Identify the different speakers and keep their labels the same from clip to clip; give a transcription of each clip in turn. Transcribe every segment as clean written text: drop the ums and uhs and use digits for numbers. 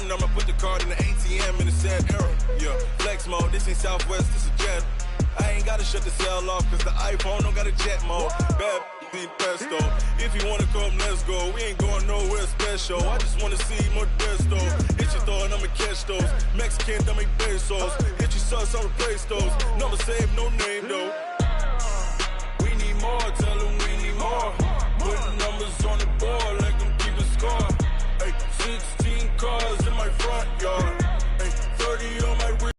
Speaker 1: run, I'ma put the card in the ATM in the sad era. Yeah, flex mode, this ain't Southwest, this is jet. I ain't gotta shut the cell off, cause the iPhone don't got a jet mode. Bad be pesto. If you wanna come, let's go. We ain't going nowhere special. I just wanna see more desto. Hit your thought, I'ma catch those. Mexican, don't make pesos. Hit your sus, I'll replace those. Number save, no name though. We need more, tell them we need more. Putting numbers on the board like I'm keeping score. Ay, 16 cars in my front yard. Ay, 30 on my wrist.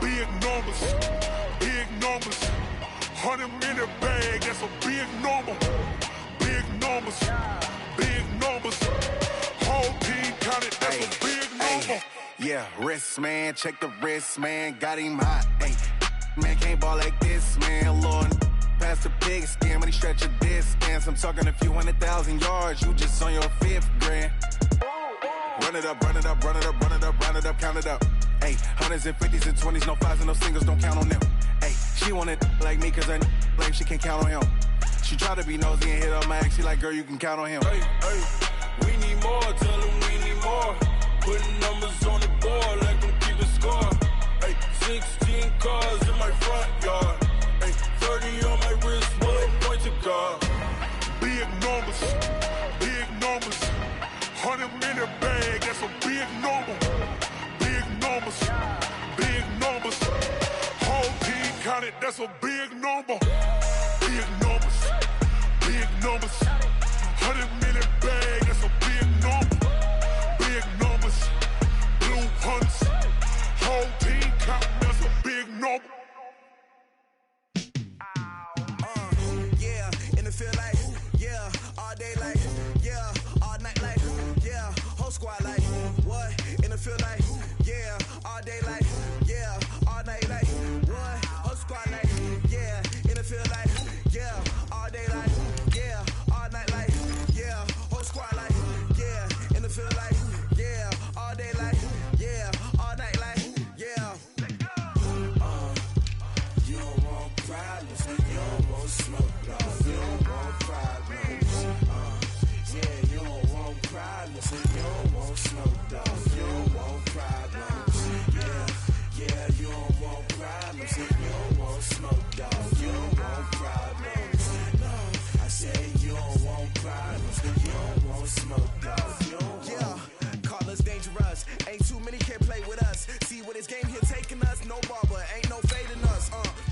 Speaker 2: Big numbers, big numbers. 100-minute bag, that's a big number. Big numbers, big numbers. Whole team counted, that's a big number.
Speaker 3: Yeah, wrist man, check the wrist man, got him hot. Ay, man can't ball like this, man. Lord, past the pig skin when he stretch a distance. I'm talking a few 100,000 yards, you just on your 5th grand. Run it up, run it up, run it up, run it up, run it up, count it up. Ay, hundreds and 50s and 20s, no 5s and no singles, don't count on them. Ay, she want it like me, cause her blame she can't count on him. She try to be nosy and hit up my ex, she like, girl, you can count on him.
Speaker 1: Hey, hey, we need more, tell them we need more. Putting numbers on the board like I'm keeping score. Hey, 16 cars in my front yard. Hey, 30 on my wrist, bullet point to car.
Speaker 2: Big numbers, big numbers. 100-minute bag, that's a big number. Big numbers, big numbers. Whole team counted, that's a big number. Big numbers, big numbers. 100-minute bag, that's a big number. Big numbers, blue hunts. Whole team counting, that's a big number.
Speaker 4: Yeah, in the field like, yeah, all day like, yeah, all night like, yeah, whole squad like, what? In the field like, yeah, all day like, yeah, all night like, what? Whole squad like, yeah, in the field like, yeah, all day like, yeah, all night like, yeah, whole squad like, yeah, in the field like, yeah, all day like, yeah, all night like, yeah. You don't want problems, you don't want smoke, dog. You don't want problems. Yeah, you don't want problems, you don't want smoke, dog. You don't want problems. Yeah, you don't want problems, you don't want smoke, dog. You don't want problems. No, I said you don't want problems, you don't want smoke, dog. You don't want. Yeah, call us dangerous. Ain't too many can play with us. See where this game here taking us. No barber, ain't no fading us.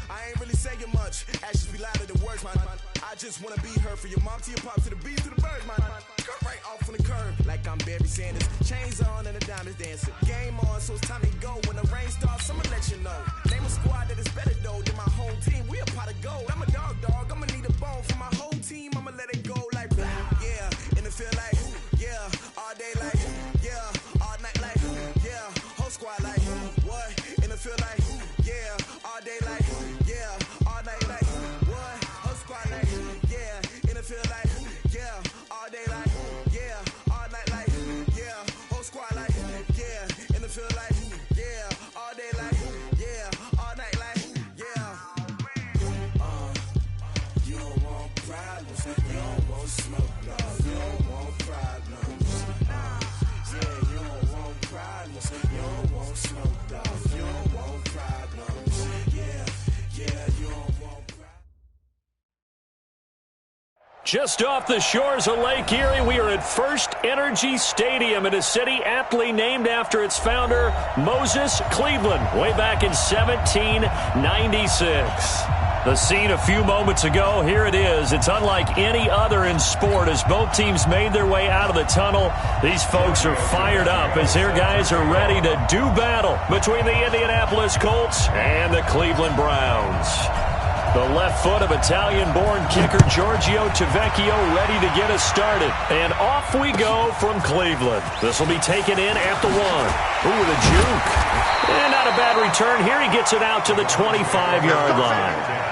Speaker 4: I ain't really saying much. Actions be louder than words, man. I just wanna be heard from your mom to your pop to the bees to the birds, man. Cut right off on the curb like I'm Barry Sanders. Chains on and the diamonds dancing. Game on, so it's time to go. When the rain starts, I'ma let you know. Name a squad that is better though than my home team. We a pot of gold. I'm a dog. I'ma need a bone for my whole team. I'ma let it go like blah. Yeah, in the field like, yeah, all day like, yeah, all night like, yeah, whole squad like, what? In the field like, yeah, all day like, yeah, all night like, what? Whole squad like, yeah, in the field like, yeah, all day like, yeah, all night like, yeah, whole squad like, yeah, in the field like, yeah, all day like, yeah, all night like, yeah. You don't want problems, you don't want smoke, dog. You don't want problems. Yeah, you don't want problems, you don't want smoke, dog. You don't want problems. Yeah, you don't want problems.
Speaker 5: Just off the shores of Lake Erie, we are at First Energy Stadium in a city aptly named after its founder, Moses Cleveland, way back in 1796. The scene a few moments ago, here it is. It's unlike any other in sport as both teams made their way out of the tunnel. These folks are fired up as their guys are ready to do battle between the Indianapolis Colts and the Cleveland Browns. The left foot of Italian-born kicker Giorgio Tavecchio ready to get us started. And off we go from Cleveland. This will be taken in at the 1. Ooh, with a juke. And not a bad return. Here he gets it out to the 25-yard line.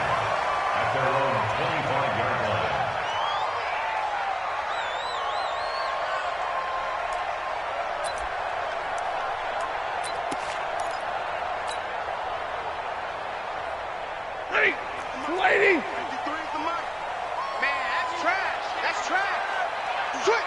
Speaker 2: Lady!
Speaker 6: Man, that's trash. That's trash. Switch.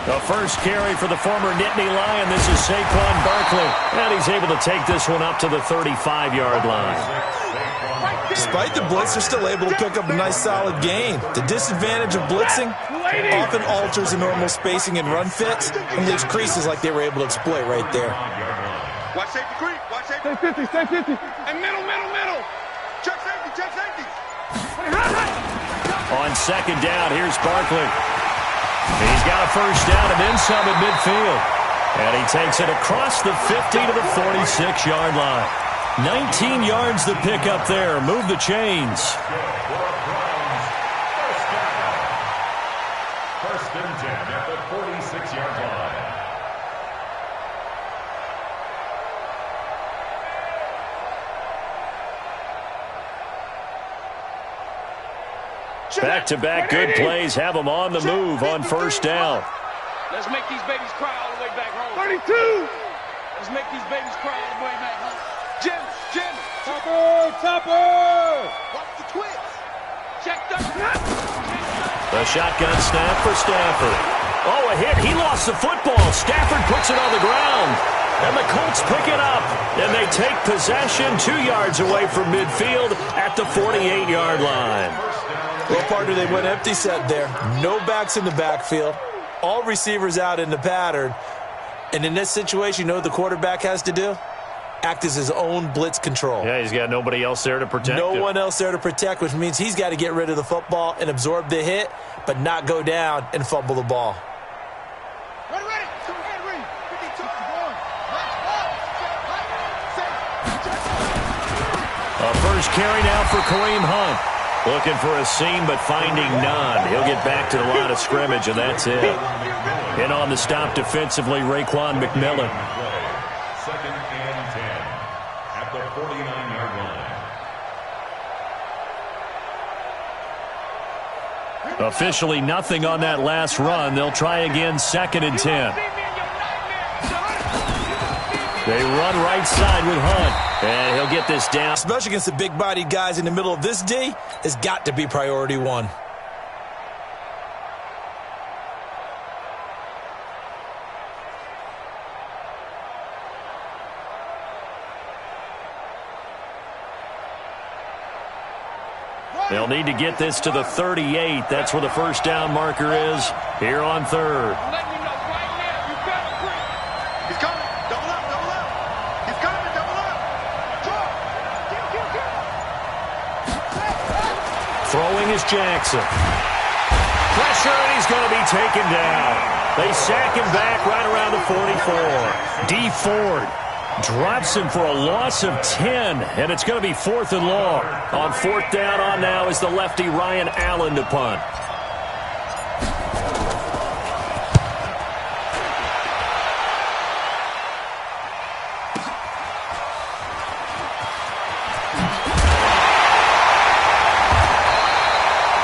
Speaker 5: The first carry for the former Nittany Lion. This is Saquon Barkley. And he's able to take this one up to the 35-yard line.
Speaker 6: Despite the blitz, they're still able to pick up a nice, solid gain. The disadvantage of blitzing often alters the normal spacing and run fits and leaves creases like they were able to exploit right there.
Speaker 2: Watch safety creep. Watch safety. Stay 50. And middle. Check safety.
Speaker 5: On second down, here's Barkley. He's got a first down and then some at midfield. And he takes it across the 50 to the 46-yard line. 19 yards to pick up there. Move the chains.
Speaker 7: First and 10 at the 46-yard line.
Speaker 5: Back-to-back good plays have them on the move on first down.
Speaker 8: Let's make these babies cry all the way back home.
Speaker 2: 32.
Speaker 8: Let's make these babies cry all the way back home. Jim.
Speaker 2: Topper.
Speaker 8: Watch the twist. Check the...
Speaker 5: The shotgun snap for Stafford. Oh, a hit. He lost the football. Stafford puts it on the ground. And the Colts pick it up. And they take possession 2 yards away from midfield at the 48-yard line.
Speaker 6: Well, partner, they went empty set there. No backs in the backfield. All receivers out in the pattern. And in this situation, you know what the quarterback has to do? Act as his own blitz control.
Speaker 5: Yeah, he's got nobody else there to protect him.
Speaker 6: No one else there to protect, which means he's got to get rid of the football and absorb the hit, but not go down and fumble the ball.
Speaker 2: Ready.
Speaker 5: A first carry now for Kareem Hunt. Looking for a seam, but finding none. He'll get back to the line of scrimmage, and that's it. In on the stop defensively, Raekwon McMillan.
Speaker 7: Second and 10 at the 49-yard line.
Speaker 5: Officially nothing on that last run. They'll try again, second and 10. They run right side with Hunt, and he'll get this down.
Speaker 6: Especially against the big-bodied guys in the middle of this D, has got to be priority one.
Speaker 5: They'll need to get this to the 38. That's where the first down marker is here on third. Throwing is Jackson. Pressure, and he's going to be taken down. They sack him back right around the 44. D. Ford drops him for a loss of 10, and it's going to be 4th and long. On 4th down on now is the lefty Ryan Allen to punt.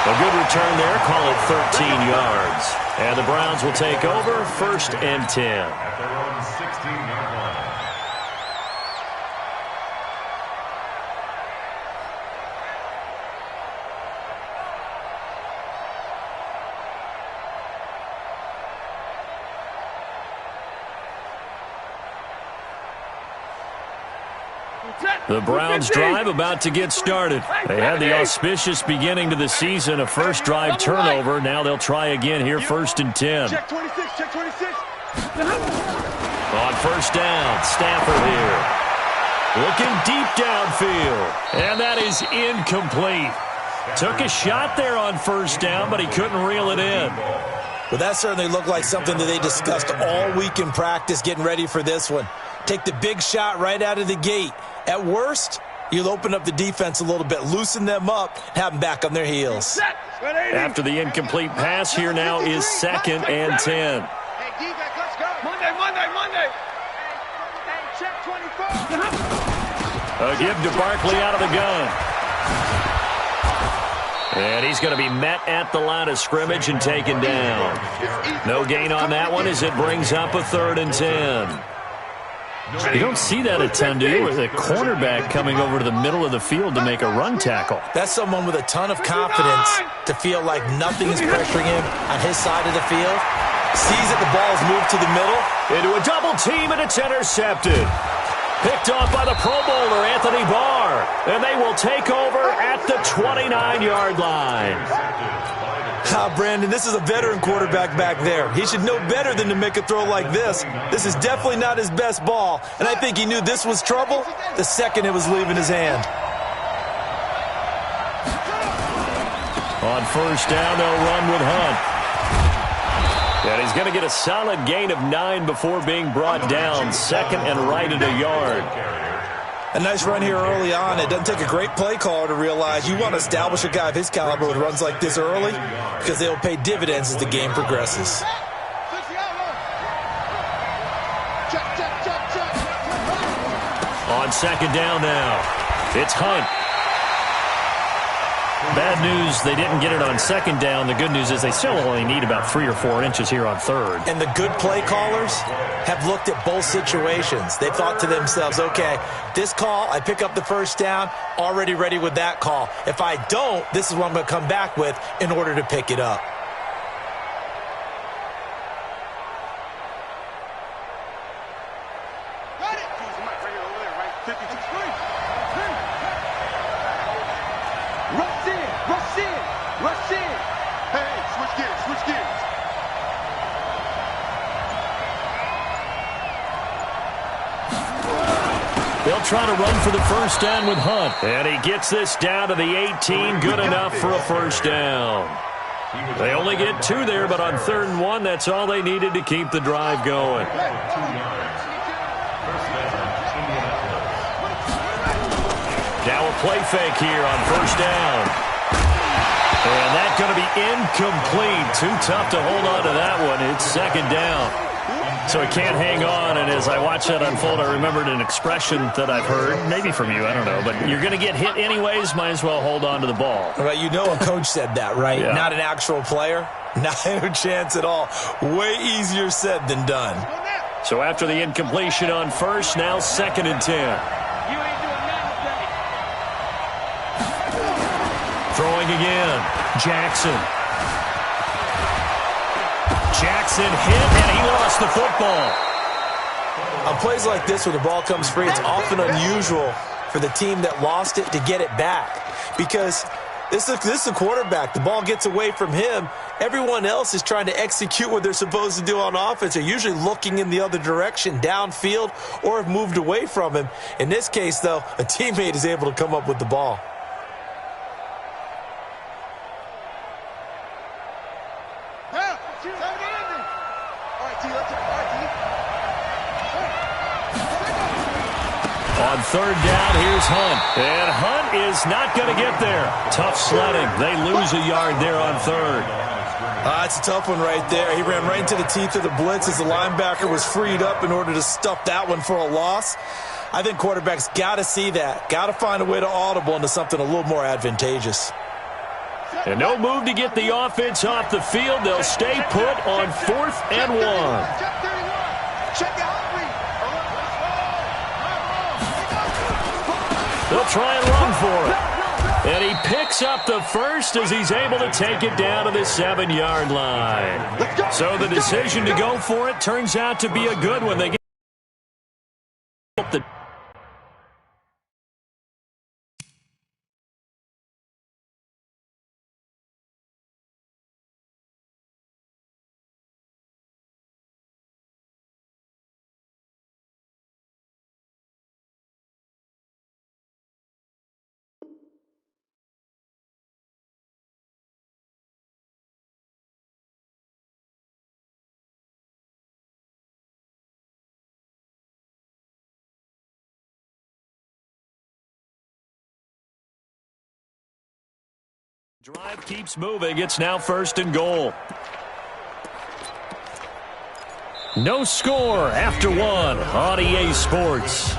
Speaker 5: A good return there, call it 13 yards. And the Browns will take over, 1st and 10.
Speaker 7: At their own 16-yard line.
Speaker 5: The Browns drive about to get started. They had the auspicious beginning to the season, a first drive turnover. Now they'll try again here, 1st and 10.
Speaker 2: Check 26.
Speaker 5: On first down, Stafford here. Looking deep downfield. And that is incomplete. Took a shot there on first down, but he couldn't reel it in.
Speaker 6: Well, that certainly looked like something that they discussed all week in practice getting ready for this one. Take the big shot right out of the gate. At worst, you'll open up the defense a little bit, loosen them up, have them back on their heels.
Speaker 5: After the incomplete pass, here now is 2nd and 10.
Speaker 2: Hey, D-back, let's go. Monday. Hey, check 24.
Speaker 5: A give to Barkley out of the gun. And he's going to be met at the line of scrimmage and taken down. No gain on that one as it brings up a 3rd and 10. You don't see that a ton, do you? With a cornerback coming over to the middle of the field to make a run tackle.
Speaker 6: That's someone with a ton of confidence to feel like nothing is pressuring him on his side of the field. Sees that the ball's moved to the middle.
Speaker 5: Into a double team, and it's intercepted. Picked off by the Pro Bowler, Anthony Barr. And they will take over at the 29-yard line.
Speaker 6: Brandon, this is a veteran quarterback back there. He should know better than to make a throw like this. This is definitely not his best ball, and I think he knew this was trouble the second it was leaving his hand.
Speaker 5: On first down, they'll run with Hunt. And he's going to get a solid gain of 9 before being brought down. Second and right at a yard.
Speaker 6: A nice run here early on. It doesn't take a great play caller to realize you want to establish a guy of his caliber with runs like this early because they'll pay dividends as the game progresses.
Speaker 5: On second down now, it's Hunt. Bad news, they didn't get it on second down. The good news is they still only need about 3 or 4 inches here on third.
Speaker 6: And the good play callers have looked at both situations. They've thought to themselves, okay, this call, I pick up the first down, already ready with that call. If I don't, this is what I'm going to come back with in order to pick it up.
Speaker 5: They'll try to run for the first down with Hunt. And he gets this down to the 18. Good enough for a first down. They only get 2 there, but on 3rd and 1, that's all they needed to keep the drive going. Now a play fake here on first down. And that's going to be incomplete. Too tough to hold on to that one. It's second down. So he can't hang on, and as I watch that unfold, I remembered an expression that I've heard, maybe from you, I don't know, but you're going to get hit anyways, might as well hold on to the ball.
Speaker 6: Right, you know a coach said that, right?
Speaker 5: Yeah.
Speaker 6: Not an actual player. Not a chance at all. Way easier said than done.
Speaker 5: So after the incompletion on first, now 2nd and 10. Throwing again, Jackson. Jackson hit, and he lost the football.
Speaker 6: On plays like this where the ball comes free, it's often unusual for the team that lost it to get it back. Because this is a quarterback. The ball gets away from him. Everyone else is trying to execute what they're supposed to do on offense. They're usually looking in the other direction, downfield, or have moved away from him. In this case, though, a teammate is able to come up with the ball.
Speaker 5: On 3rd down, here's Hunt. And Hunt is not going to get there. Tough sledding. They lose a yard there on 3rd.
Speaker 6: It's a tough one right there. He ran right into the teeth of the blitz as the linebacker was freed up in order to stuff that one for a loss. I think quarterbacks got to see that. Got to find a way to audible into something a little more advantageous.
Speaker 5: And no move to get the offense off the field. They'll stay put on 4th and 1.
Speaker 2: Check out.
Speaker 5: They'll try and run for it. And he picks up the first as he's able to take it down to the 7-yard line. So the decision to go for it turns out to be a good one. They get the drive keeps moving. It's now 1st and goal. No score after 1 on EA Sports.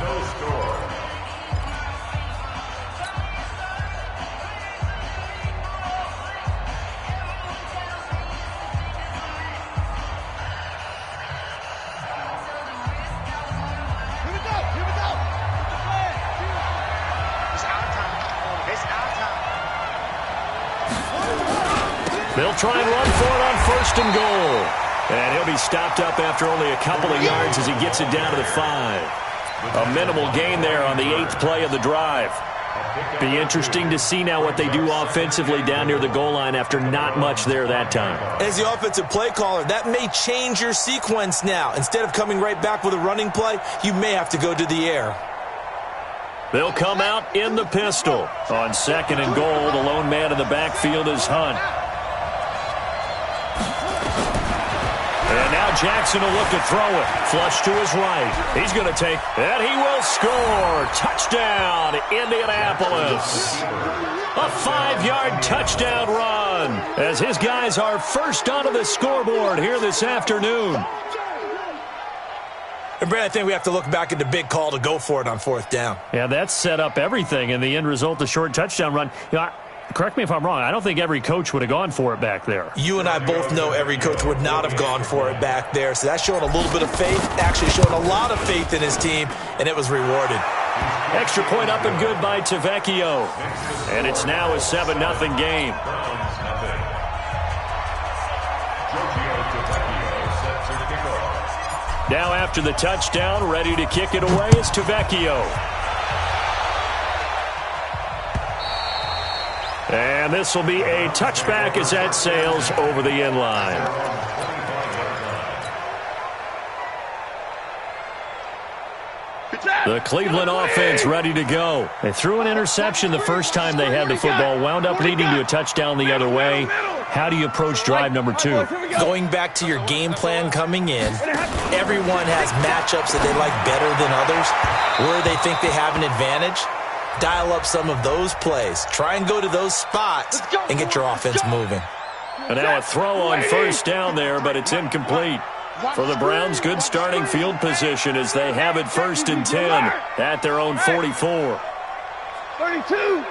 Speaker 5: They'll try and run for it on 1st and goal. And he'll be stopped up after only a couple of yards as he gets it down to the 5. A minimal gain there on the 8th play of the drive. Be interesting to see now what they do offensively down near the goal line after not much there that time.
Speaker 6: As the offensive play caller, that may change your sequence now. Instead of coming right back with a running play, you may have to go to the air.
Speaker 5: They'll come out in the pistol. On 2nd and goal, the lone man in the backfield is Hunt. And now Jackson will look to throw it. Flush to his right. He's going to take, and he will score. Touchdown, Indianapolis. A 5-yard touchdown run as his guys are first onto the scoreboard here this afternoon.
Speaker 6: And Brad, I think we have to look back at the big call to go for it on 4th down.
Speaker 5: Yeah, that set up everything, and the end result, the short touchdown run. You know, correct me if I'm wrong, I don't think every coach would have gone for it back there.
Speaker 6: You and I both know every coach would not have gone for it back there, so that's showing a little bit of faith, actually showing a lot of faith in his team, and it was rewarded.
Speaker 5: Extra point up and good by Tavecchio. And it's now a 7-0 game. Now after the touchdown, ready to kick it away is Tavecchio. And this will be a touchback as that sails over the end line. The Cleveland offense ready to go. They threw an interception the first time they had the football, wound up leading to a touchdown the other way. How do you approach drive number 2?
Speaker 6: Going back to your game plan coming in, everyone has matchups that they like better than others, where they think they have an advantage. Dial up some of those plays. Try and go to those spots and get your offense moving.
Speaker 5: And now a throw on 1st down there, but it's incomplete. For the Browns, good starting field position as they have it 1st and 10 at their own 44.
Speaker 8: 32.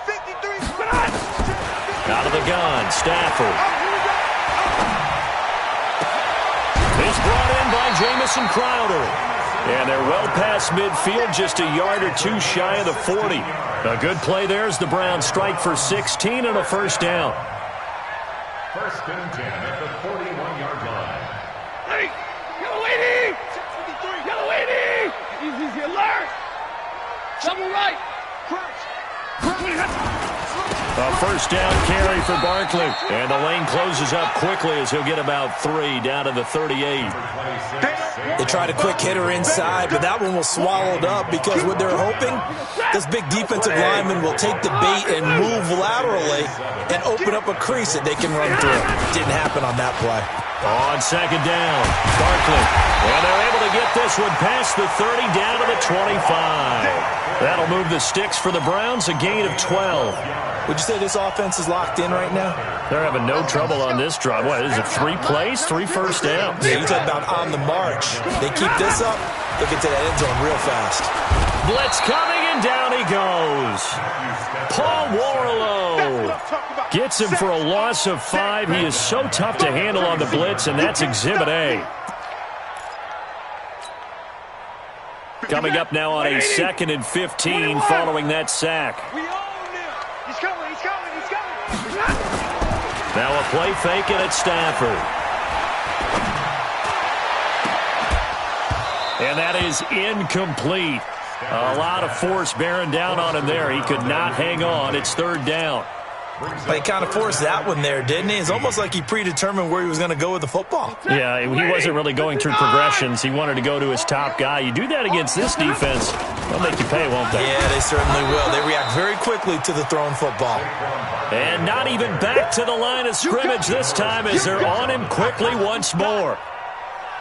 Speaker 8: 53.
Speaker 5: Out of the gun, Stafford. He's brought in by Jamison Crowder. And they're well past midfield, just a yard or 2 shy of the 40. A good play there as the Browns strike for 16 and a 1st down.
Speaker 7: 1st and 10 at the 41-yard line.
Speaker 8: Hey, yellow 80! 63, yellow 80! Easy, alert! Double right!
Speaker 5: A 1st down carry for Barkley. And the lane closes up quickly as he'll get about 3 down to the 38.
Speaker 6: They tried a quick hitter inside, but that one was swallowed up because what they're hoping, this big defensive lineman will take the bait and move laterally and open up a crease that they can run through. Didn't happen on that play.
Speaker 5: On 2nd down, Barkley. And they're able to get this one past the 30 down to the 25. That'll move the sticks for the Browns, a gain of 12.
Speaker 6: Would you say this offense is locked in right now?
Speaker 5: They're having no trouble on this drive. What is it, 3 plays, 3 1st downs?
Speaker 6: Yeah, you talk about on the march. They keep this up, they'll get to that end zone real fast.
Speaker 5: Blitz coming, and down he goes. Paul Warlow gets him for a loss of 5. He is so tough to handle on the blitz, and that's Exhibit A. Coming up now on a 2nd and 15 following that sack.
Speaker 8: He's coming, he's coming, he's coming.
Speaker 5: Now a play fake, and it's Stafford. And that is incomplete. A lot of force bearing down on him there. He could not hang on. It's 3rd down.
Speaker 6: He kind of forced that one there, didn't he? It's almost like he predetermined where he was going to go with the football.
Speaker 5: Yeah, he wasn't really going through progressions. He wanted to go to his top guy. You do that against this defense, they'll make you pay, won't they?
Speaker 6: Yeah, they certainly will. They react very quickly to the thrown football.
Speaker 5: And not even back to the line of scrimmage this time as they're on him quickly once more.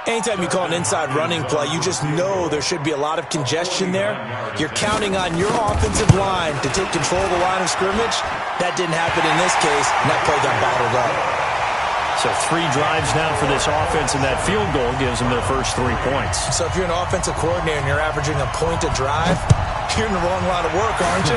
Speaker 6: Anytime you call an inside running play, you just know there should be a lot of congestion there. You're counting on your offensive line to take control of the line of scrimmage. That didn't happen in this case, and that play got bottled up.
Speaker 5: So 3 drives now for this offense, and that field goal gives them their first 3 points.
Speaker 6: So if you're an offensive coordinator and you're averaging a point a drive, you're in the wrong line of work, aren't you?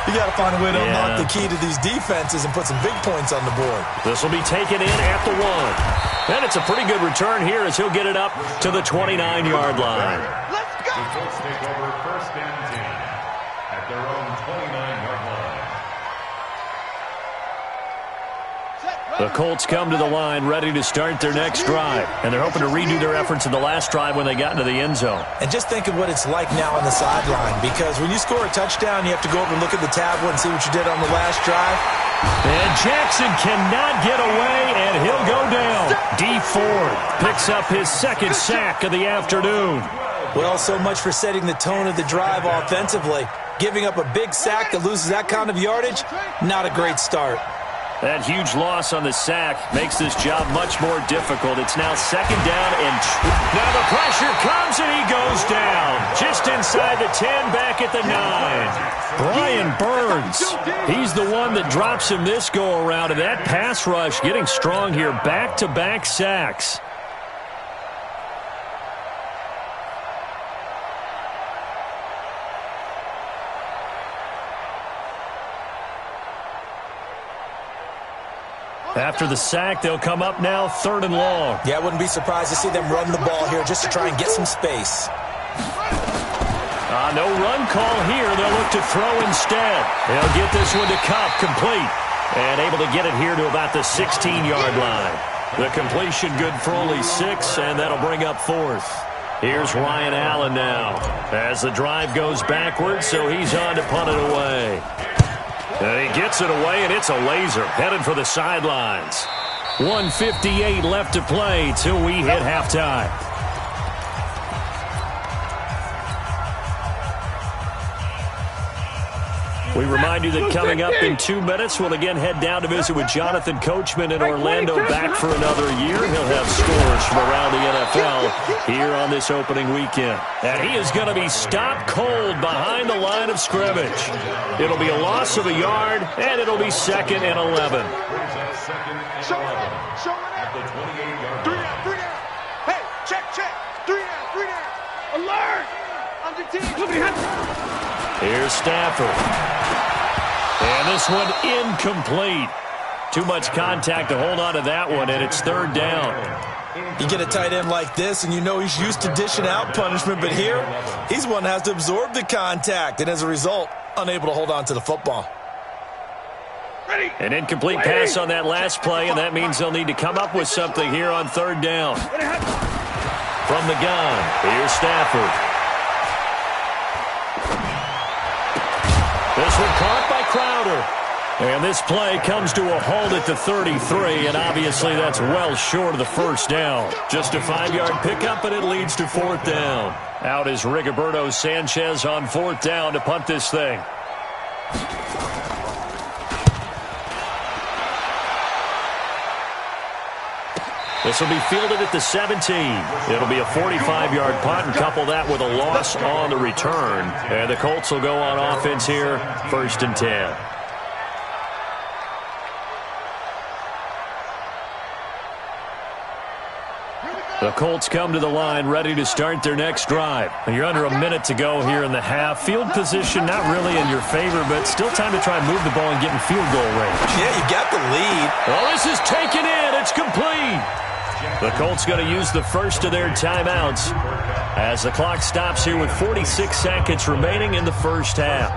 Speaker 6: You got to find a way to unlock the key to these defenses and put some big points on the board.
Speaker 5: This will be taken in at the 1. And it's a pretty good return here as he'll get it up to the 29-yard line.
Speaker 8: Let's go!
Speaker 7: The Colts take over 1st and 10 at their own 29-yard line.
Speaker 5: The Colts come to the line ready to start their next drive, and they're hoping to redo their efforts in the last drive when they got into the end zone.
Speaker 6: And just think of what it's like now on the sideline, because when you score a touchdown, you have to go over and look at the tablet and see what you did on the last drive.
Speaker 5: And Jackson cannot get away, and he'll go down. D Ford picks up his second sack of the afternoon.
Speaker 6: Well, so much for setting the tone of the drive offensively. Giving up a big sack that loses that kind of yardage, not a great start.
Speaker 5: That huge loss on the sack makes this job much more difficult. It's now second down and now the pressure comes and he goes down. Just inside the 10, back at the 9. Brian Burns, he's the one that drops him this go-around. And that pass rush getting strong here. Back-to-back sacks. After the sack, they'll come up now 3rd and long.
Speaker 6: Yeah, I wouldn't be surprised to see them run the ball here just to try and get some space.
Speaker 5: No run call here. They'll look to throw instead. They'll get this one to Cup, complete. And able to get it here to about the 16-yard line. The completion good for only 6, and that'll bring up 4th. Here's Ryan Allen now as the drive goes backwards, so he's on to punt it away. And he gets it away, and it's a laser headed for the sidelines. 1:58 left to play till we hit halftime. We remind you that coming up in 2 minutes, we'll again head down to visit with Jonathan Coachman in Orlando, back for another year. He'll have scores from around the NFL here on this opening weekend. And he is going to be stopped cold behind the line of scrimmage. It'll be a loss of a yard, and it'll be 2nd and 11.
Speaker 2: Show it out. 3 down. Hey, check. 3 down. Alert. Under team.
Speaker 5: Here's Stafford. And this one incomplete. Too much contact to hold on to that one, and it's 3rd down.
Speaker 6: You get a tight end like this, and you know he's used to dishing out punishment, but here, he's one that has to absorb the contact, and as a result, unable to hold on to the football.
Speaker 5: An incomplete pass on that last play, and that means they'll need to come up with something here on 3rd down. From the gun, here's Stafford. This one caught by Crowder. And this play comes to a halt at the 33, and obviously that's well short of the 1st down. Just a 5-yard pickup, and it leads to 4th down. Out is Rigoberto Sanchez on 4th down to punt this thing. This will be fielded at the 17. It'll be a 45-yard punt, and couple that with a loss on the return. And the Colts will go on offense here, 1st and 10. The Colts come to the line ready to start their next drive. And you're under a minute to go here in the half. Field position not really in your favor, but still time to try and move the ball and get in field goal range.
Speaker 6: Yeah, you got the lead.
Speaker 5: Well, this is taken in. It's complete. The Colts going to use the first of their timeouts as the clock stops here with 46 seconds remaining in the first half.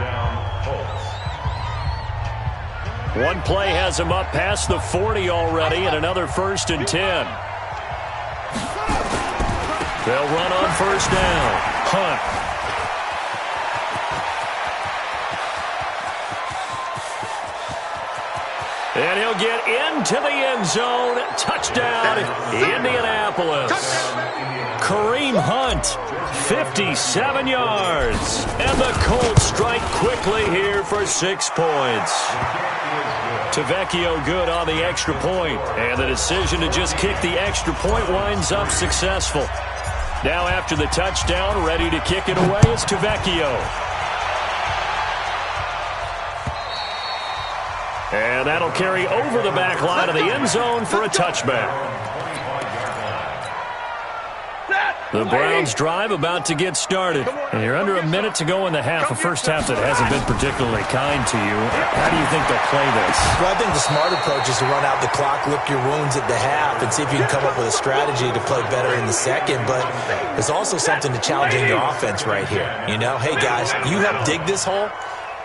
Speaker 5: One play has them up past the 40 already, and another 1st and 10. They'll run on 1st down. Hunt. And he'll get into the end zone. Touchdown, Indianapolis. Kareem Hunt, 57 yards. And the Colts strike quickly here for 6 points. Tavecchio good on the extra point. And the decision to just kick the extra point winds up successful. Now after the touchdown, ready to kick it away is Tavecchio. And that'll carry over the back line of the end zone for a touchback. The Browns drive about to get started. And you're under a minute to go in the half, a first half that hasn't been particularly kind to you. How do you think they'll play this?
Speaker 6: Well, I think the smart approach is to run out the clock, lick your wounds at the half, and see if you can come up with a strategy to play better in the second. But there's also something to challenging your offense right here. You know, hey, guys, you help dig this hole.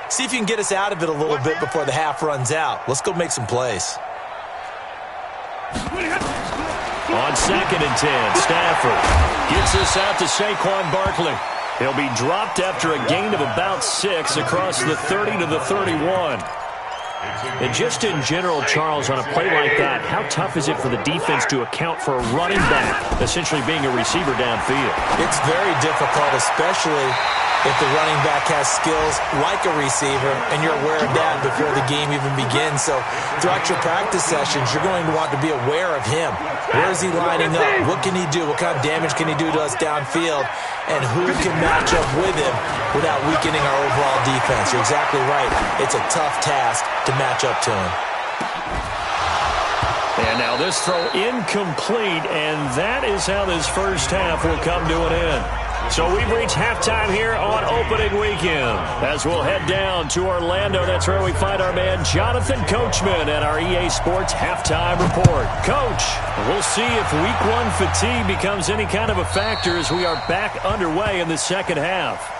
Speaker 6: See if you can get us out of it a little bit before the half runs out. Let's go make some plays.
Speaker 5: On 2nd and 10, Stafford gets this out to Saquon Barkley. He'll be dropped after a gain of about 6 across the 30 to the 31. And just in general, Charles, on a play like that, how tough is it for the defense to account for a running back essentially being a receiver downfield?
Speaker 6: It's very difficult, especially if the running back has skills like a receiver, and you're aware of that before the game even begins. So throughout your practice sessions, you're going to want to be aware of him. Where is he lining up? What can he do? What kind of damage can he do to us downfield? And who can match up with him without weakening our overall defense? You're exactly right. It's a tough task to match up to him.
Speaker 5: And now this throw incomplete, and that is how this first half will come to an end. So we've reached halftime here on opening weekend. As we'll head down to Orlando, that's where we find our man Jonathan Coachman at our EA Sports Halftime Report. Coach, we'll see if Week 1 fatigue becomes any kind of a factor as we are back underway in the second half.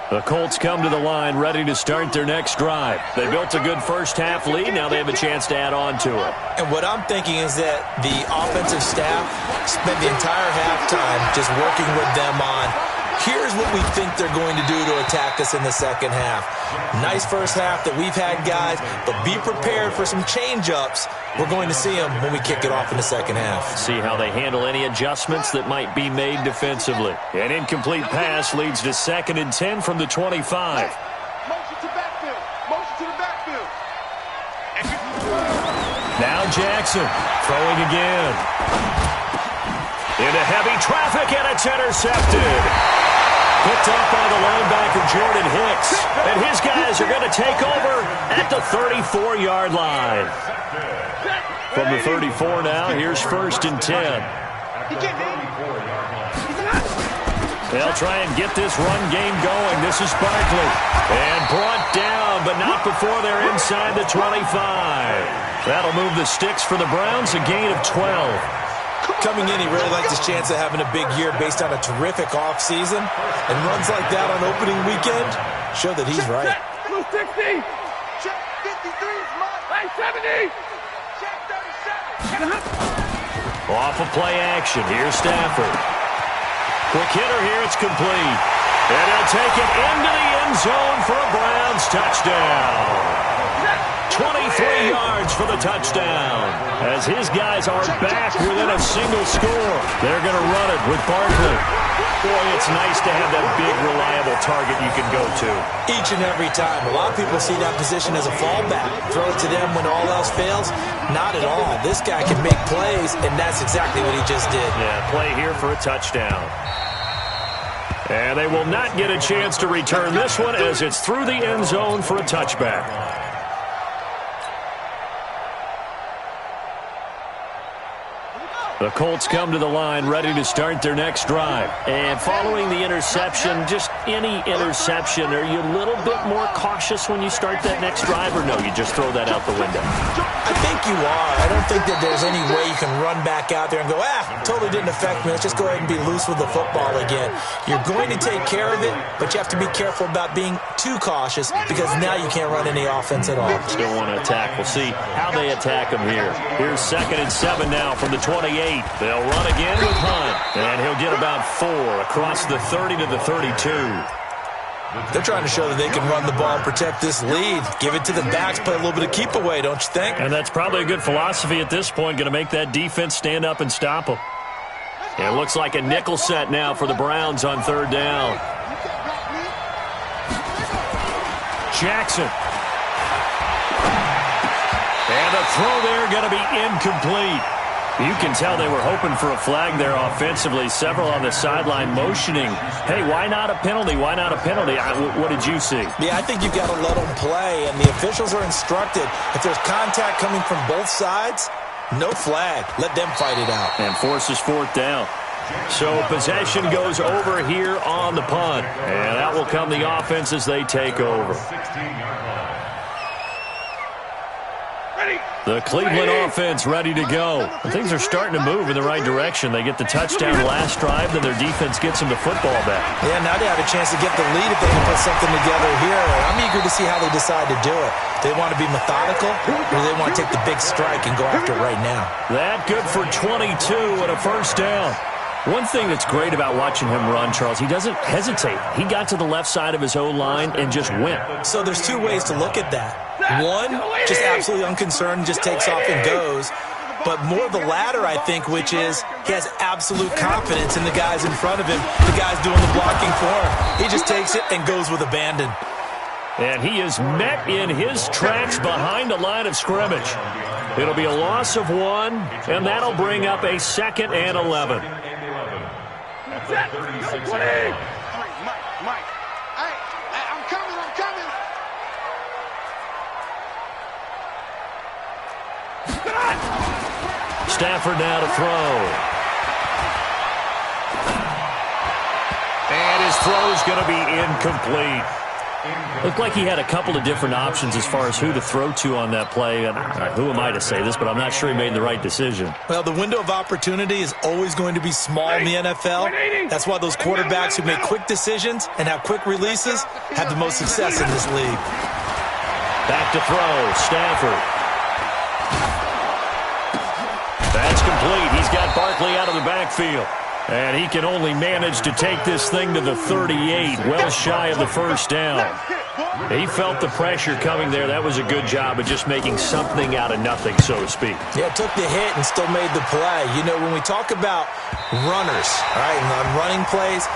Speaker 5: The Colts come to the line ready to start their next drive. They built a good first-half lead. Now they have a chance to add on to it.
Speaker 6: And what I'm thinking is that the offensive staff spent the entire halftime just working with them on, here's what we think they're going to do to attack us in the second half. Nice first half that we've had, guys, but be prepared for some change-ups. We're going to see them when we kick it off in the second half.
Speaker 5: See how they handle any adjustments that might be made defensively. An incomplete pass leads to 2nd and 10 from the 25.
Speaker 8: Motion to backfield. Motion to the backfield.
Speaker 5: Now Jackson throwing again. Into heavy traffic, and it's intercepted. Picked up by the linebacker Jordan Hicks. And his guys are going to take over at the 34-yard line. From the 34 now, here's 1st and 10. They'll try and get this run game going. This is Barkley. And brought down, but not before they're inside the 25. That'll move the sticks for the Browns, a gain of 12.
Speaker 6: Coming in, he really likes his chance of having a big year based on a terrific offseason. And runs like that on opening weekend show that he's right.
Speaker 8: Blue 60. Check 53 is mine. Hey, 70. Check 37.
Speaker 5: Off of play action. Here's Stafford. Quick hitter here. It's complete. And he'll take it into the end zone for a Browns touchdown. 23 yards for the touchdown. As his guys are back within a single score. They're going to run it with Barkley. Boy, it's nice to have that big, reliable target you can go to.
Speaker 6: Each and every time. A lot of people see that position as a fallback. Throw it to them when all else fails. Not at all. This guy can make plays, and that's exactly what he just did.
Speaker 5: Yeah, play here for a touchdown. And they will not get a chance to return this one as it's through the end zone for a touchback. The Colts come to the line ready to start their next drive. And following the interception, just any interception, are you a little bit more cautious when you start that next drive, or no, you just throw that out the window?
Speaker 6: I think you are. I don't think that there's any way you can run back out there and go, totally didn't affect me. Let's just go ahead and be loose with the football again. You're going to take care of it, but you have to be careful about being too cautious because now you can't run any offense at all.
Speaker 5: Still want to attack. We'll see how they attack them here. Here's 2nd and 7 now from the 28. They'll run again with Hunt, and he'll get about 4 across the 30 to the 32.
Speaker 6: They're trying to show that they can run the ball and protect this lead. Give it to the backs, play a little bit of keep away, don't you think?
Speaker 5: And that's probably a good philosophy at this point, going to make that defense stand up and stop them. It looks like a nickel set now for the Browns on 3rd down. Jackson. And the throw there going to be incomplete. You can tell they were hoping for a flag there offensively. Several on the sideline motioning, hey, why not a penalty? Why not a penalty? What did you see?
Speaker 6: Yeah, I think you've got to let them play, and the officials are instructed. If there's contact coming from both sides, no flag. Let them fight it out.
Speaker 5: And forces 4th down. So possession goes over here on the punt. And that will come the offense as they take over. The Cleveland offense ready to go. Things are starting to move in the right direction. They get the touchdown last drive, then their defense gets them the football back.
Speaker 6: Yeah, now they have a chance to get the lead if they can put something together here. I'm eager to see how they decide to do it. Do they want to be methodical, or do they want to take the big strike and go after it right now?
Speaker 5: That good for 22 and a first down. One thing that's great about watching him run, Charles, he doesn't hesitate. He got to the left side of his O-line and just went.
Speaker 6: So there's two ways to look at that. One, just absolutely unconcerned, just takes off and goes. But more the latter, I think, which is he has absolute confidence in the guys in front of him, the guys doing the blocking for him. He just takes it and goes with abandon.
Speaker 5: And he is met in his tracks behind the line of scrimmage. It'll be a loss of 1, and that'll bring up a 2nd and 11.
Speaker 8: Mike, I'm coming.
Speaker 5: Stafford now to throw. And his throw's going to be incomplete. Looked like he had a couple of different options as far as who to throw to on that play. And who am I to say this, but I'm not sure he made the right decision.
Speaker 6: Well, the window of opportunity is always going to be small in the NFL. That's why those quarterbacks who make quick decisions and have quick releases have the most success in this league.
Speaker 5: Back to throw, Stafford. That's complete. He's got Barkley out of the backfield. And he can only manage to take this thing to the 38, well shy of the first down. He felt the pressure coming there. That was a good job of just making something out of nothing, so to speak.
Speaker 6: Yeah, took the hit and still made the play. You know, when we talk about runners, all right, and on running plays,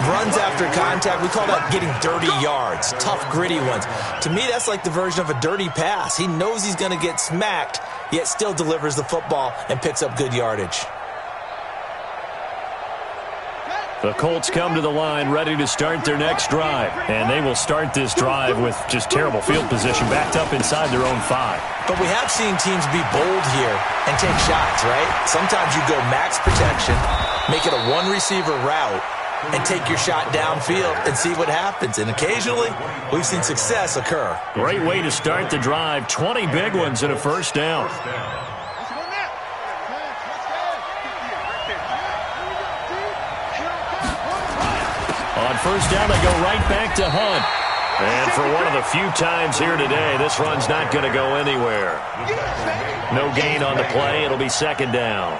Speaker 6: runs after contact, we call that getting dirty yards, tough, gritty ones. To me, that's like the version of a dirty pass. He knows he's going to get smacked, yet still delivers the football and picks up good yardage.
Speaker 5: The Colts come to the line ready to start their next drive. And they will start this drive with just terrible field position, backed up inside their own 5.
Speaker 6: But we have seen teams be bold here and take shots, right? Sometimes you go max protection, make it a one-receiver route, and take your shot downfield and see what happens. And occasionally, we've seen success occur.
Speaker 5: Great way to start the drive. 20 big ones and a first down. On first down, they go right back to Hunt. And for one of the few times here today, this run's not going to go anywhere. No gain on the play. It'll be second down.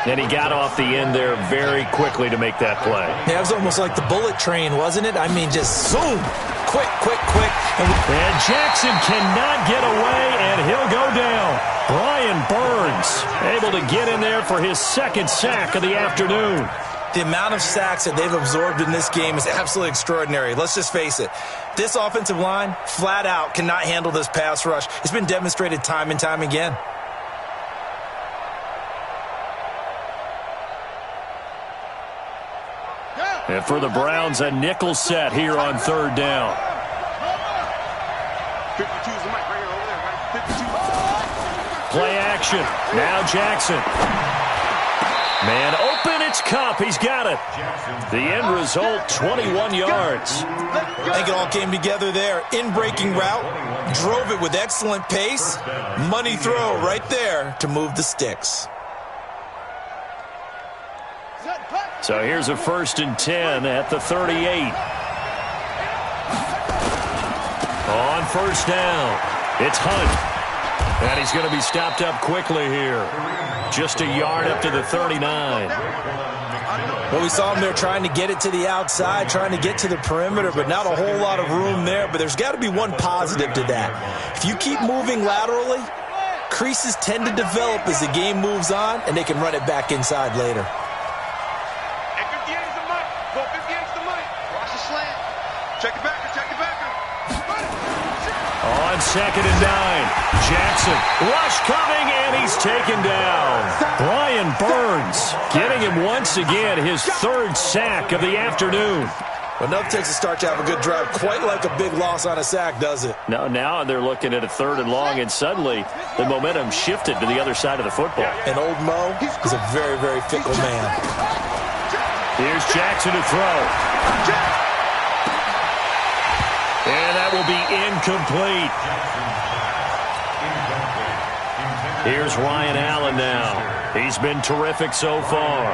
Speaker 5: And he got off the end there very quickly to make that play.
Speaker 6: Yeah, it was almost like the bullet train, wasn't it? I mean, just zoom. Quick.
Speaker 5: And Jackson cannot get away, and he'll go down. Brian Burns able to get in there for his second sack of the afternoon.
Speaker 6: The amount of sacks that they've absorbed in this game is absolutely extraordinary. Let's just face it. This offensive line, flat out, cannot handle this pass rush. It's been demonstrated time and time again.
Speaker 5: And for the Browns, a nickel set here on third down.
Speaker 8: 52 is the mic right here, over there, right? 52.
Speaker 5: Play action. Now Jackson. Man open, it's Cup. He's got it. The end result, 21 yards.
Speaker 6: I think it all came together there. In-breaking route, drove it with excellent pace. Money throw right there to move the sticks.
Speaker 5: So here's a 1st and 10 at the 38. On first down, it's Hunt. And he's going to be stopped up quickly here. Just a yard up to the 39.
Speaker 6: Well, we saw him there trying to get it to the outside, trying to get to the perimeter, but not a whole lot of room there. But there's got to be one positive to that. If you keep moving laterally, creases tend to develop as the game moves on, and they can run it back inside later.
Speaker 8: At 58 is the mic. Go 58 is the mic. Watch the slant. Check it back.
Speaker 5: On 2nd and 9, Jackson, rush coming, and he's taken down. Brian Burns getting him once again, his 3rd sack of the afternoon.
Speaker 6: Well, nothing takes a start to have a good drive, quite like a big loss on a sack, does it?
Speaker 5: No, now they're looking at a 3rd and long, and suddenly the momentum shifted to the other side of the football.
Speaker 6: And old Mo is a very, very fickle man.
Speaker 5: Here's Jackson to throw. And that will be incomplete. Here's Ryan Allen now. He's been terrific so far.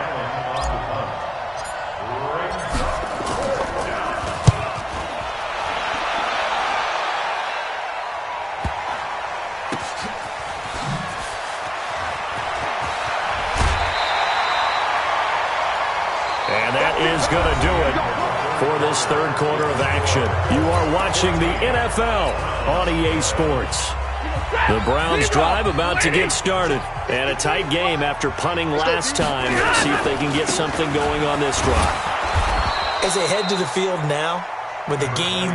Speaker 5: And that is going to do it for this third quarter of action. You are watching the NFL on EA Sports. The Browns drive about to get started. And a tight game after punting last time. Let's see if they can get something going on this drive.
Speaker 6: As they head to the field now, with the game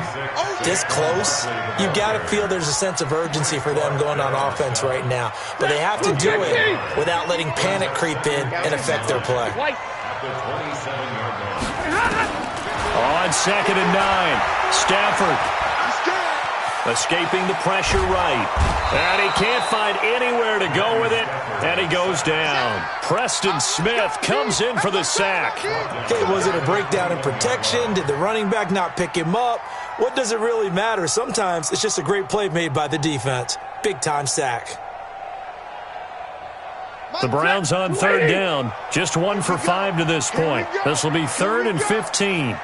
Speaker 6: this close, you've got to feel there's a sense of urgency for them going on offense right now. But they have to do it without letting panic creep in and affect their play.
Speaker 5: On 2nd and 9, Stafford escaping the pressure right. And he can't find anywhere to go with it, and he goes down. Preston Smith comes in for the sack.
Speaker 6: Okay, was it a breakdown in protection? Did the running back not pick him up? What does it really matter? Sometimes it's just a great play made by the defense. Big-time sack.
Speaker 5: The Browns on 3rd down. Just 1 for 5 to this point. This will be 3rd and 15.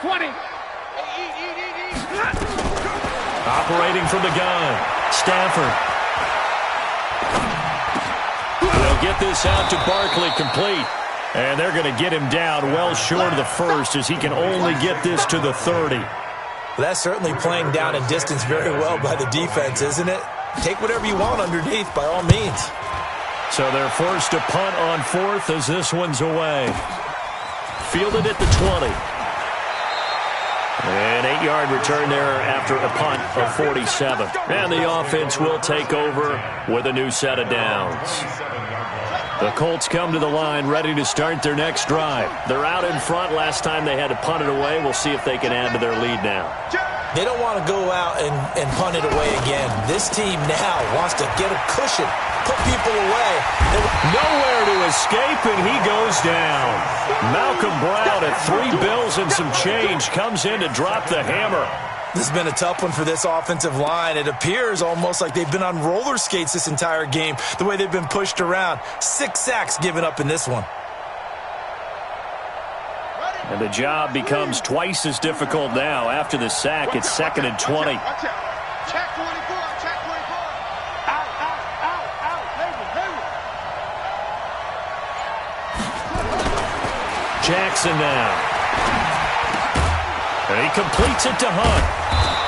Speaker 8: 20.
Speaker 5: Operating from the gun. Stafford. They'll get this out to Barkley complete. And they're going to get him down well short of the first as he can only get this to the 30.
Speaker 6: That's certainly playing down a distance very well by the defense, isn't it? Take whatever you want underneath by all means.
Speaker 5: So they're forced to punt on 4th as this one's away. Fielded at the 20. An 8-yard return there after a punt of 47. And the offense will take over with a new set of downs. The Colts come to the line ready to start their next drive. They're out in front. Last time they had to punt it away. We'll see if they can add to their lead now.
Speaker 6: They don't want to go out and punt it away again. This team now wants to get a cushion, put people away.
Speaker 5: Nowhere to escape, and he goes down. Malcolm Brown at 3 bills and some change comes in to drop the hammer.
Speaker 6: This has been a tough one for this offensive line. It appears almost like they've been on roller skates this entire game, the way they've been pushed around. 6 sacks given up in this one.
Speaker 5: And the job becomes twice as difficult now. After the sack, it's 2nd and 20.
Speaker 8: Check 24. Out.
Speaker 5: Jackson now. And he completes it to Hunt.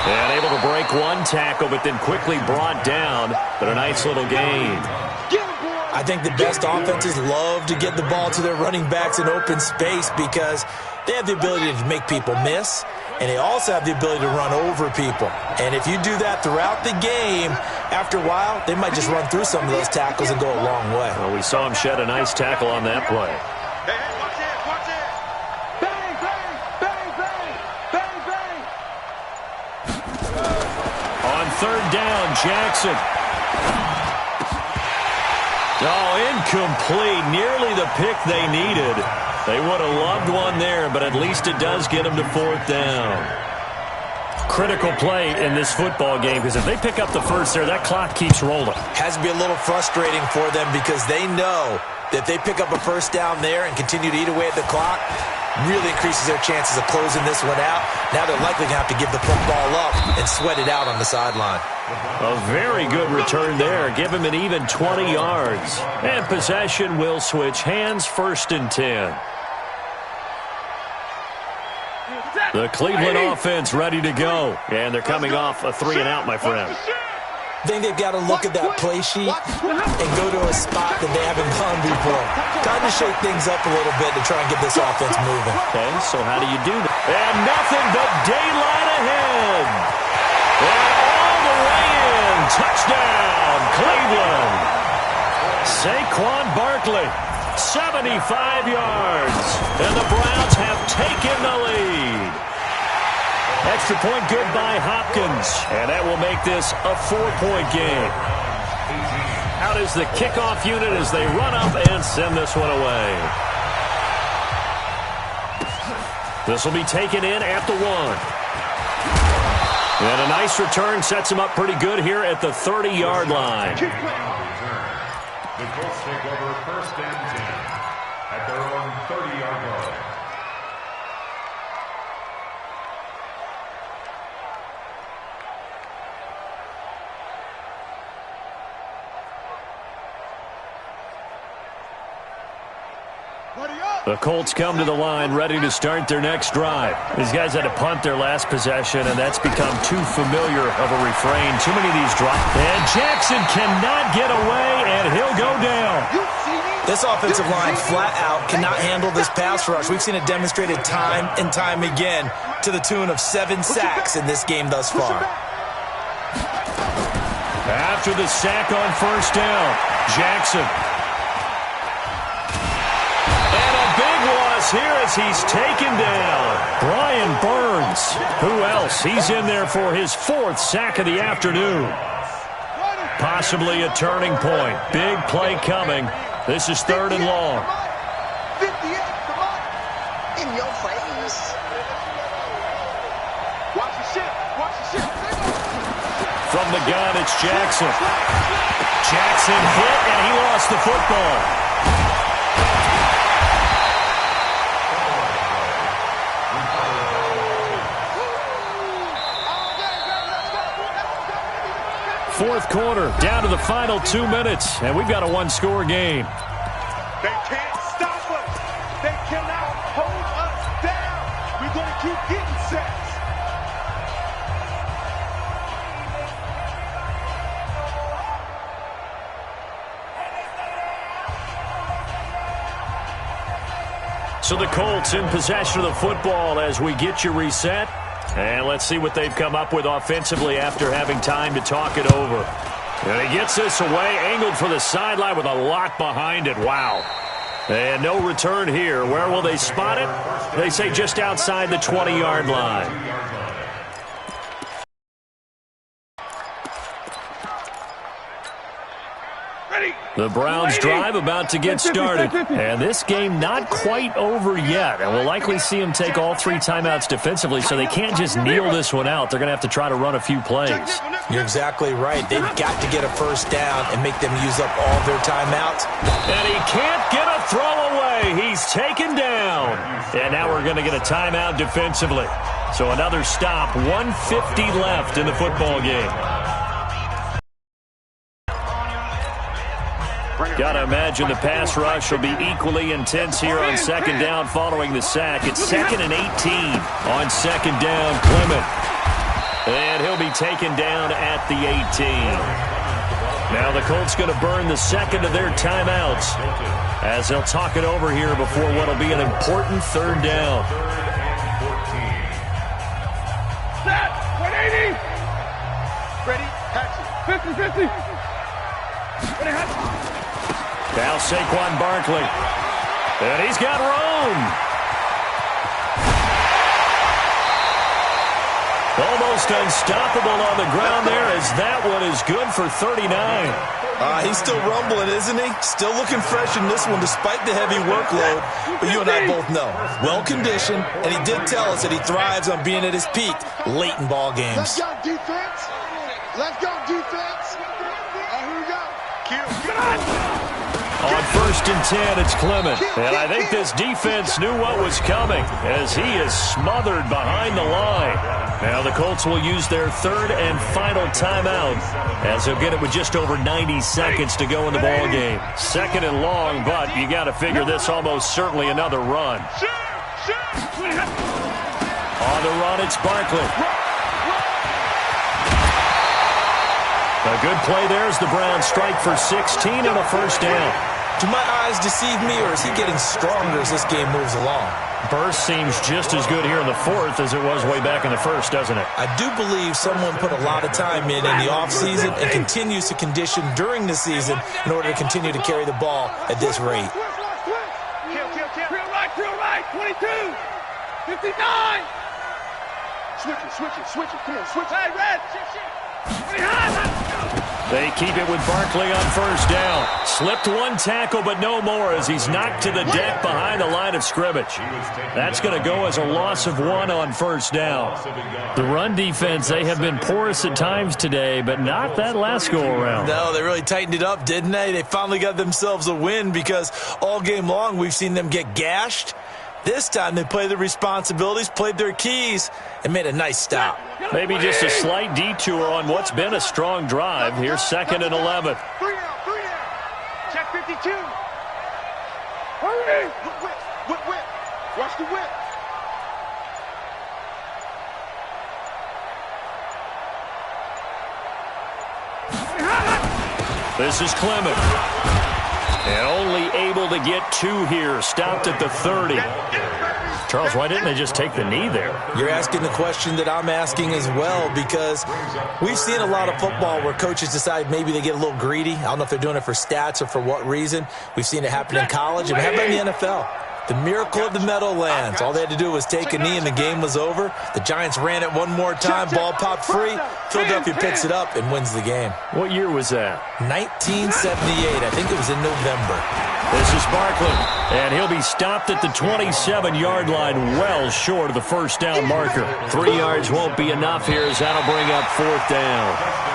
Speaker 5: And able to break one tackle, but then quickly brought down. But a nice little gain.
Speaker 6: I think the best offenses love to get the ball to their running backs in open space because they have the ability to make people miss, and they also have the ability to run over people. And if you do that throughout the game, after a while, they might just run through some of those tackles and go a long way.
Speaker 5: Well, we saw him shed a nice tackle on that play.
Speaker 8: Hey, watch it. Bang.
Speaker 5: On 3rd down, Jackson. Oh, incomplete. Nearly the pick they needed. They would have loved one there, but at least it does get them to 4th down. Critical play in this football game because if they pick up the first there, that clock keeps rolling.
Speaker 6: Has to be a little frustrating for them because they know that if they pick up a first down there and continue to eat away at the clock, really increases their chances of closing this one out. Now they're likely going to have to give the football up and sweat it out on the sideline.
Speaker 5: A very good return there. Give him an even 20 yards. And possession will switch hands. 1st and 10. The Cleveland offense ready to go. And they're coming off a 3-and-out, my friend.
Speaker 6: I think they've got to look at that play sheet and go to a spot that they haven't gone before. Time to shake things up a little bit to try and get this offense moving.
Speaker 5: Okay, so how do you do that? And nothing but daylight ahead. And all the way in. Touchdown, Cleveland. Saquon Barkley, 75 yards. And the Browns have taken the lead. Extra point good by Hopkins. And that will make this a 4-point game. Out is the kickoff unit as they run up and send this one away. This will be taken in at the 1. And a nice return sets him up pretty good here at the 30-yard line.
Speaker 7: The Colts take over first and 10 at their own 30-yard line.
Speaker 5: The Colts come to the line ready to start their next drive. These guys had to punt their last possession, and that's become too familiar of a refrain. Too many of these drops. And Jackson cannot get away, and he'll go down.
Speaker 6: This offensive line flat out cannot handle this pass rush. We've seen it demonstrated time and time again to the tune of 7 sacks in this game thus far.
Speaker 5: After the sack on first down, Jackson. Here as he's taken down. Brian Burns. Who else? He's in there for his 4th sack of the afternoon. Possibly a turning point. Big play coming. This is 3rd and long.
Speaker 9: 58, come on. In your face. Watch the shit. Watch the shit.
Speaker 5: From the gun, it's Jackson. Jackson hit, and he lost the football. Fourth quarter, down to the final 2 minutes, and we've got a 1-score game.
Speaker 8: They can't stop us. They cannot hold us down. We're going to keep getting sacks.
Speaker 5: So the Colts in possession of the football as we get you reset. And let's see what they've come up with offensively after having time to talk it over. And he gets this away, angled for the sideline with a lot behind it. Wow. And no return here. Where will they spot it? They say just outside the 20-yard line. The Browns drive about to get started. And this game not quite over yet. And we'll likely see them take all 3 timeouts defensively, so they can't just kneel this one out. They're going to have to try to run a few plays.
Speaker 6: You're exactly right. They've got to get a first down and make them use up all their timeouts.
Speaker 5: And he can't get a throw away. He's taken down. And now we're going to get a timeout defensively. So another stop. 1:50 left in the football game. Gotta imagine the pass rush will be equally intense here on second down following the sack. It's 2nd and 18 on second down. Clement. And he'll be taken down at the 18. Now the Colts going to burn the second of their timeouts as they'll talk it over here before what will be an important 3rd down.
Speaker 8: Set. 180. Ready? Action. 50-50. Ready? Action.
Speaker 5: Now Saquon Barkley. And he's got room. Almost unstoppable on the ground there as that one is good for 39.
Speaker 6: He's still rumbling, isn't he? Still looking fresh in this one despite the heavy workload. But you and I both know, well-conditioned, and he did tell us that he thrives on being at his peak late in ball games.
Speaker 9: Let's go, defense. Let's go, defense. Here we go.
Speaker 8: Get on.
Speaker 5: On 1st and 10, it's Clement. And I think this defense knew what was coming as he is smothered behind the line. Now the Colts will use their 3rd and final timeout as they'll get it with just over 90 seconds to go in the ball game. 2nd and long, but you got to figure this almost certainly another run. On the run, it's Barkley. A good play there as the Browns strike for 16 and a first down.
Speaker 6: Do my eyes deceive me, or is he getting stronger as this game moves along?
Speaker 5: Burst seems just as good here in the 4th as it was way back in the 1st, doesn't it?
Speaker 6: I do believe someone put a lot of time in the offseason and continues to condition during the season in order to continue to carry the ball at this rate.
Speaker 8: Real right, 22, 59. Switch it, come on, switch it. Hey, Red.
Speaker 5: They keep it with Barkley on first down. Slipped one tackle, but no more as he's knocked to the deck behind the line of scrimmage. That's going to go as a loss of 1 on first down.
Speaker 10: The run defense, they have been porous at times today, but not that last go-around.
Speaker 6: No, they really tightened it up, didn't they? They finally got themselves a win because all game long we've seen them get gashed. This time they played their responsibilities, played their keys, and made a nice stop.
Speaker 5: Maybe just a slight detour on what's been a strong drive. Here's 2nd and 11.
Speaker 8: 3 down. Check 52. Hurry! Whip. Watch the whip.
Speaker 5: This is Clement. And only able to get 2 here. Stopped at the 30.
Speaker 10: Charles, why didn't they just take the knee there?
Speaker 6: You're asking the question that I'm asking as well, because we've seen a lot of football where coaches decide maybe they get a little greedy. I don't know if they're doing it for stats or for what reason. We've seen it happen in college, and it happened in the NFL. The miracle of the Meadowlands. All they had to do was take a knee and the game was over. The Giants ran it one more time. Ball popped free. Philadelphia picks it up and wins the game.
Speaker 5: What year was that?
Speaker 6: 1978. I think it was in November.
Speaker 5: This is Barkley, and he'll be stopped at the 27-yard line, well short of the first down marker. 3 yards won't be enough here as that'll bring up 4th down.